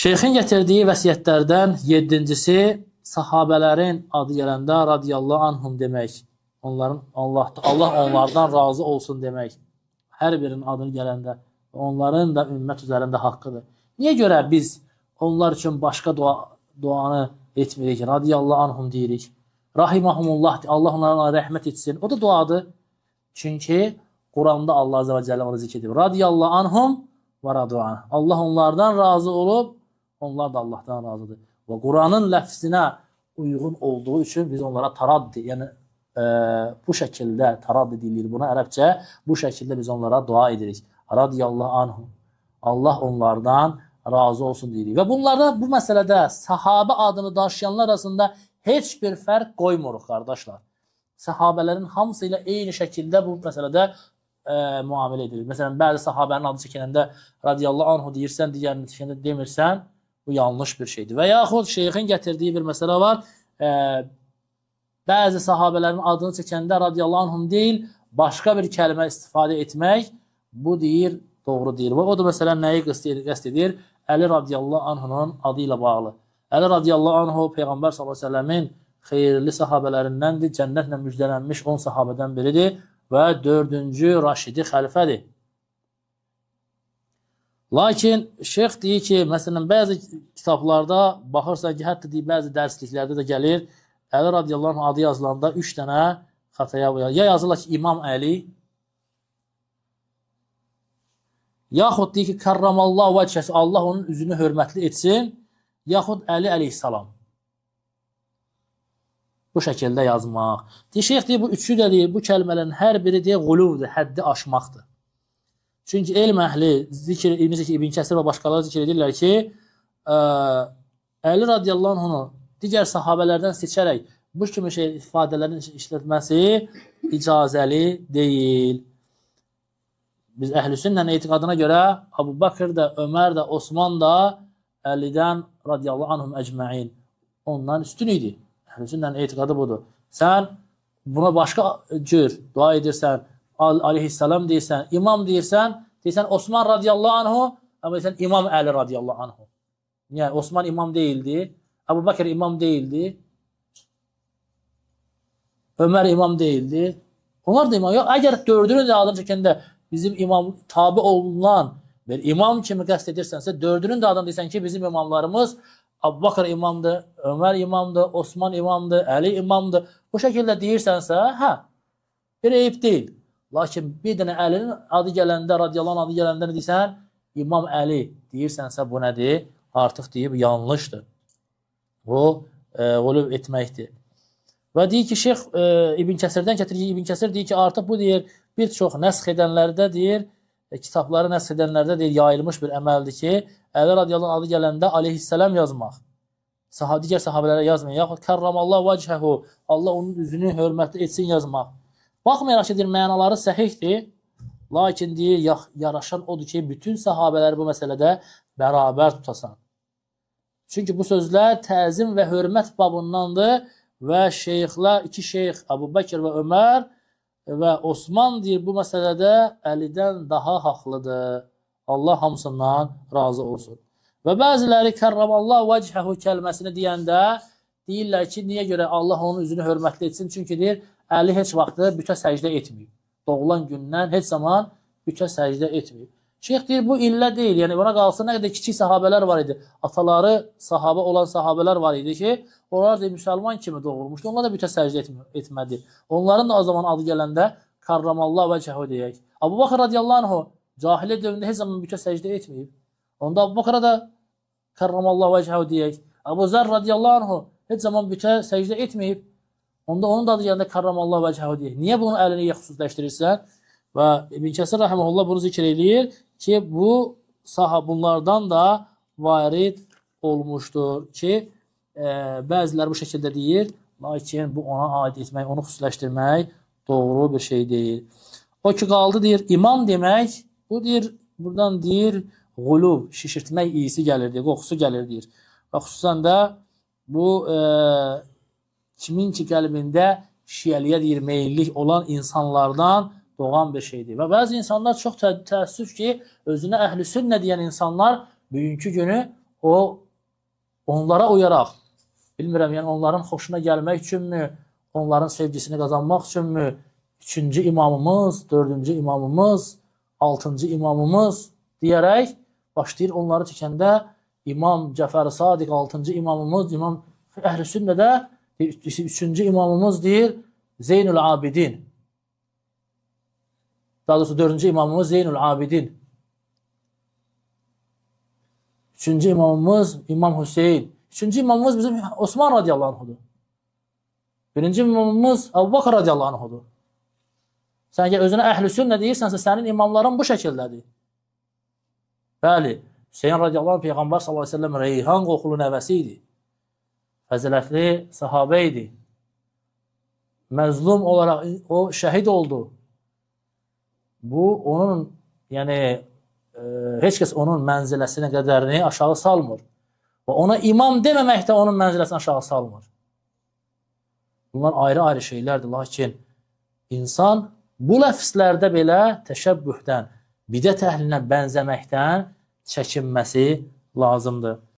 Şeyxin gətirdiyi vəsiyyətlərdən 7-cisi sahabələrin adı gələndə radiyallahu anhum demək. Allah onlardan razı olsun demək. Hər birinin adını gələndə onların da ümmət üzərində haqqıdır. Niyə görə biz onlar üçün başqa duanı etmirik? Radiyallahu anhum deyirik. Rahimahumullah, Allah onlara rəhmət etsin. O da duadır. Çünki Quranda Allah Azze və Cəllə onu zikr edir. Radiyallahu anhum və radu'an. Allah onlardan razı olub, onlar da Allahdan razıdır. Və Quranın ləfzinə uyğun olduğu üçün biz onlara taraddi, yəni bu şəkildə taraddi deyilir buna ərəbcə. Bu şəkildə biz onlara dua edirik. Radiyallahu anhum. Allah onlardan razı olsun deyirik. Və bunlarda bu məsələdə sahabə adını daşıyanlar arasında heç bir fərq qoymuruq, qardaşlar. Sahabələrin hamısı ilə eyni şəkildə bu məsələdə müamilə edilir. Məsələn, bəzi sahabənin adı çəkiləndə radiyallahu anhu deyirsən, digərini çəkəndə demirsən, bu yanlış bir şeydir. Və yaxud şeyxin gətirdiyi bir məsələ var. Bəzi sahabələrin adını çəkəndə radiyallahu anhum deyil, başqa bir kəlmə istifadə etmək, bu deyir, doğru deyil. Və o da məsələn nəyi qəsd edir? Əli radiyallahu anhunun adı ilə bağlı. Əli radiyallahu anhu Peyğəmbər s.ə.v-in xeyirli sahabələrindəndir, cənnətlə müjdələnmiş 10 sahabədən biridir və 4-cü Raşidi xəlifədir. Lakin şeyx deyir ki, məsələn, bəzi kitablarda baxırsan ki, hətta deyir, bəzi dərsliklərdə də gəlir, Əli radiyallahu anh adı yazılanda 3 dənə xataya var. Ya yazırlar ki, İmam Əli, yaxud deyir ki, Kərramallahu vəcəhəsi, Allah onun üzünü hörmətli etsin, yaxud Əli əleyhissalam. Bu şəkildə yazmaq. Şeyx deyir, bu üçü də deyir, bu kəlmələrin hər biri deyir, quluvdur, həddi aşmaqdır. Çünki elm əhli, İbn Kəsir və başqaları zikr edirlər ki, Əli radiyallahu anhunu digər sahabələrdən seçərək bu kimi ifadələrin işlətməsi icazəli deyil. Biz əhlüsünnənin etiqadına görə Abu Bakr da, Ömər də, Osman da Əlidən radiyallahu anhum əcməin ondan üstün idi. Əhlüsünnənin etiqadı budur. Sən buna başqa cür dua edirsən, aleyhissalam deyirsən, imam deyirsən Osman radiyallahu anhu, amma deyirsən İmam Əli radiyallahu anhu. Yəni, Osman imam deyildi, Abu Bakr imam deyildi, Ömər imam deyildi. Onlar da imam. Yox, əgər dördünün də adını çəkəndə bizim imam tabi olunan bir imam kimi qəsd edirsənsə, dördünün də adını deyirsən ki, bizim imamlarımız Abu Bakr imamdır, Ömər imamdır, Osman imamdır, Əli imamdır. Bu şəkildə deyirsənsə, hə, bir eyib deyil. Lakin bir dənə Əlinin adı gələndə, radiyallahu anh adı gələndə nə deyirsən? İmam Əli deyirsənsə, bu nədir? Artıq deyib, yanlışdır. Bu, qulub etməkdir. Və deyir ki, Şeyx İbn Kəsirdən gətirir, İbn Kəsir deyir ki, artıq bu deyir, bir çox nəsx edənlərdə deyir, kitabları nəsx edənlərdə deyir, yayılmış bir əməldir ki, Əli radiyallahu adı gələndə aleyhissalam yazmaq. Digər sahabələrə yazmayın. Yaxud kərramallahu vəcəhəhu, Allah onun üzünü hörmətli etsin yazmaq. Baxmayaraq ki, deyir, mənaları səhihdir. Lakin deyir, yaraşan odur ki, bütün sahabələri bu məsələdə bərabər tutasan. Çünki bu sözlər təzim və hörmət babındandır və şeyxlər, iki şeyx, Abu Bakr və Ömər və Osman deyir, bu məsələdə Əlidən daha haqlıdır. Allah hamısından razı olsun. Və bəziləri kərramallahu vəcəhəhu kəlməsini deyəndə deyirlər ki, niyə görə Allah onun üzünü hörmətli etsin? Çünki deyir, Əli heç vaxtı bütə səcdə etməyib. Doğulan gündən heç zaman bütə səcdə etməyib. Şeyx deyir, bu illə deyil. Yəni, ona qalsa nə qədər kiçik sahabələr var idi. Ataları sahabə olan sahabələr var idi ki, onlar da müsəlman kimi doğulmuşdu. Onlar da bütə səcdə etmədi. Onların da o zaman adı gələndə kərramallahu vəcəhəhu deyək. Abu Bakr radiyallahu anhu cahiliyyə dövründə heç zaman bütə səcdə etməyib. Onda Abu Bakra da kərramallahu vəcəhəhu deyək. Abu Zər radiyallahu anhu heç zaman bütə səcdə etməyib. Onda onun da adı gəlində kərramallahu vəcəhəhu deyək. Niyə bunu əlini xüsusləşdirirsən? Və İbn Kəsir rəhməhullah bunu zikr eləyir ki, bunlardan da varid olmuşdur ki, bəziləri bu şəkildə deyir, lakin bu ona aid etmək, onu xüsusləşdirmək doğru bir şey deyil. O ki, qaldı deyir, imam demək, bu deyir, buradan deyir, qulub, şişirtmək iyisi gəlir, deyir, qoxusu gəlir, deyir. Və xüsusən də bu kimin ki qəlbində şiəliyə deyir, meyillik olan insanlardan doğan bir şeydir. Və bəzi insanlar çox təəssüf ki, özünə əhl-i sünnə deyən insanlar bugünkü günü o onlara uyaraq, bilmirəm, yəni onların xoşuna gəlmək üçünmü, onların sevgisini qazanmaq üçünmü, 3-cü imamımız, 4-cü imamımız, 6-cı imamımız deyərək başlayır onları çəkəndə İmam Cəfər-i Sadiq 6-cı imamımız, İmam Əhl-i Sünnədə 3-cü imamımız deyir Zeynül Abidin. Daha doğrusu 4-cü imamımız Zeynül Abidin. 3-cü imamımız İmam Hüseyin. 3-cü imamımız bizim Osman radiyallahu anhudur. 1-ci imamımız Əbu Bakr radiyallahu anhudur. Sən ki, özünə Əhl-i Sünnə deyirsənsə, sənin imamların bu şəkildədir. Bəli, Hüseyin radiyallahu anh Peyğəmbər sallallahu aleyhi ve sellem Reyhan qoxulu nəvəsi idi. Fəzilətli sahabə idi. Məzlum olaraq o şəhid oldu. Bu, onun, yəni, heç kəs onun mənziləsini, qədərini aşağı salmır. Və ona imam deməmək də onun mənziləsini aşağı salmır. Bunlar ayrı-ayrı şeylərdir. Lakin insan bu ləfslərdə belə təşəbbühdən, bidət əhlinə bənzəməkdən çəkinməsi lazımdır.